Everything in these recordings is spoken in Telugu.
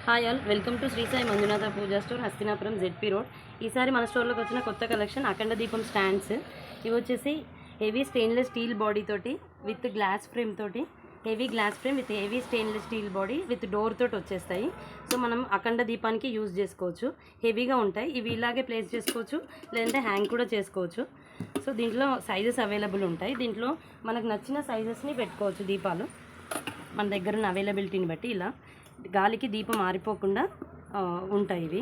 Hi all, welcome to Shri Sai Manjunatha Pooja store, Hastinapuram ZP road. ఈసారి మన స్టోర్లోకి వచ్చిన కొత్త కలెక్షన్ అఖండ దీపం స్టాండ్స్. ఇవి వచ్చేసి హెవీ స్టెయిన్లెస్ స్టీల్ బాడీ తోటి విత్ గ్లాస్ ఫ్రేమ్ తోటి, heavy glass frame with heavy stainless steel body with door తోటి వచ్చేస్తాయి. సో మనం అఖండ దీపానికి యూజ్ చేసుకోవచ్చు. హెవీగా ఉంటాయి ఇవి, ఇలాగే ప్లేస్ చేసుకోవచ్చు, లేదంటే హ్యాంగ్ కూడా చేసుకోవచ్చు. సో దీంట్లో సైజెస్ అవైలబుల్ ఉంటాయి. దీంట్లో మనకు నచ్చిన సైజెస్ని పెట్టుకోవచ్చు. దీపాలు మన దగ్గర ఉన్న అవైలబిలిటీని బట్టి ఇలా గాలికి దీపం ఆరిపోకుండా ఉంటాయి ఇవి.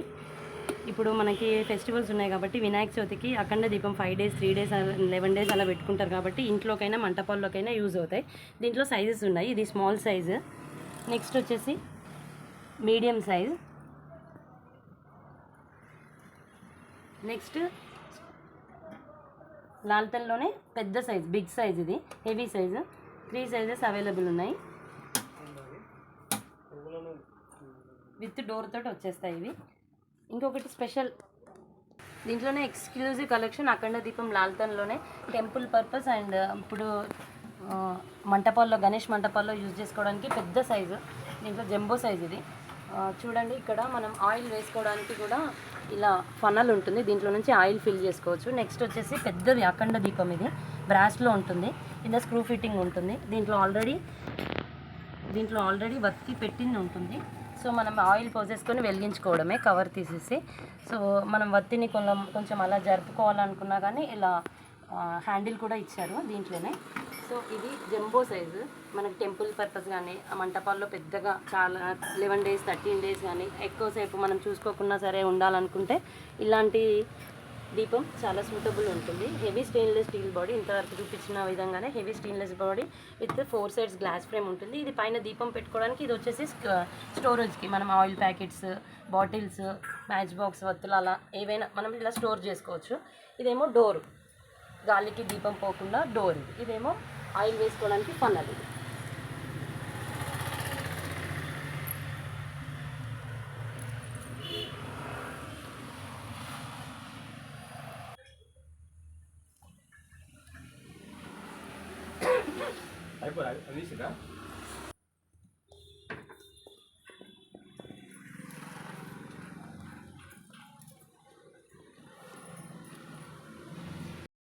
ఇప్పుడు మనకి ఫెస్టివల్స్ ఉన్నాయి కాబట్టి వినాయక చవితికి అఖండ దీపం 5 days 3 days 11 days అలా పెట్టుకుంటారు కాబట్టి ఇంట్లోకైనా మంటపాల్లోకైనా యూజ్ అవుతాయి. దీంట్లో సైజెస్ ఉన్నాయి. ఇది స్మాల్ సైజు, నెక్స్ట్ వచ్చేసి మీడియం సైజ్, నెక్స్ట్ లాల్తల్లోనే పెద్ద సైజ్, బిగ్ సైజ్, ఇది హెవీ సైజు. 3 సైజెస్ అవైలబుల్ ఉన్నాయి. విత్ డోర్ తోటి వచ్చేస్తాయి ఇవి. ఇంకొకటి స్పెషల్, దీంట్లోనే ఎక్స్క్లూజివ్ కలెక్షన్ అఖండ దీపం లాల్తన్లోనే టెంపుల్ పర్పస్ అండ్ ఇప్పుడు మంటపాల్లో, గణేష్ మంటపాల్లో యూజ్ చేసుకోవడానికి పెద్ద సైజు. దీంట్లో జంబో సైజ్ ఇది. చూడండి, ఇక్కడ మనం ఆయిల్ వేసుకోవడానికి కూడా ఇలా ఫనల్ ఉంటుంది, దీంట్లో నుంచి ఆయిల్ ఫిల్ చేసుకోవచ్చు. నెక్స్ట్ వచ్చేసి పెద్దది అఖండ దీపం, ఇది బ్రాస్లో ఉంటుంది, కింద స్క్రూ ఫిట్టింగ్ ఉంటుంది. దీంట్లో ఆల్రెడీ వత్తి పెట్టింది ఉంటుంది. సో మనం ఆయిల్ పోసేసుకొని వెలిగించుకోవడమే, కవర్ తీసేసి. సో మనం వత్తిని కొంచెం అలా జరుపుకోవాలనుకున్నా కానీ ఇలా హ్యాండిల్ కూడా ఇచ్చారు దీంట్లోనే. సో ఇది జంబో సైజు. మనకి టెంపుల్ పర్పస్ కానీ మంటపాల్లో పెద్దగా చాలా 11 days 13 days కానీ ఎక్కువసేపు మనం చూసుకోకుండా సరే ఉండాలనుకుంటే ఇలాంటి దీపం చాలా సూటబుల్ ఉంటుంది. హెవీ స్టెయిన్లెస్ స్టీల్ బాడీ, ఇంతవరకు చూపించిన విధంగానే heavy stainless body with 4 sides glass frame ఉంటుంది. ఇది పైన దీపం పెట్టుకోవడానికి, ఇది వచ్చేసి స్టోరేజ్కి మనం oil packets, bottles, match box, వత్తులు అలా ఏవైనా మనం ఇలా స్టోర్ చేసుకోవచ్చు. ఇదేమో డోరు, గాలికి దీపం పోకుండా డోర్. ఇదేమో ఆయిల్ వేసుకోవడానికి ఫన్నల్. ఇది అయిపోయి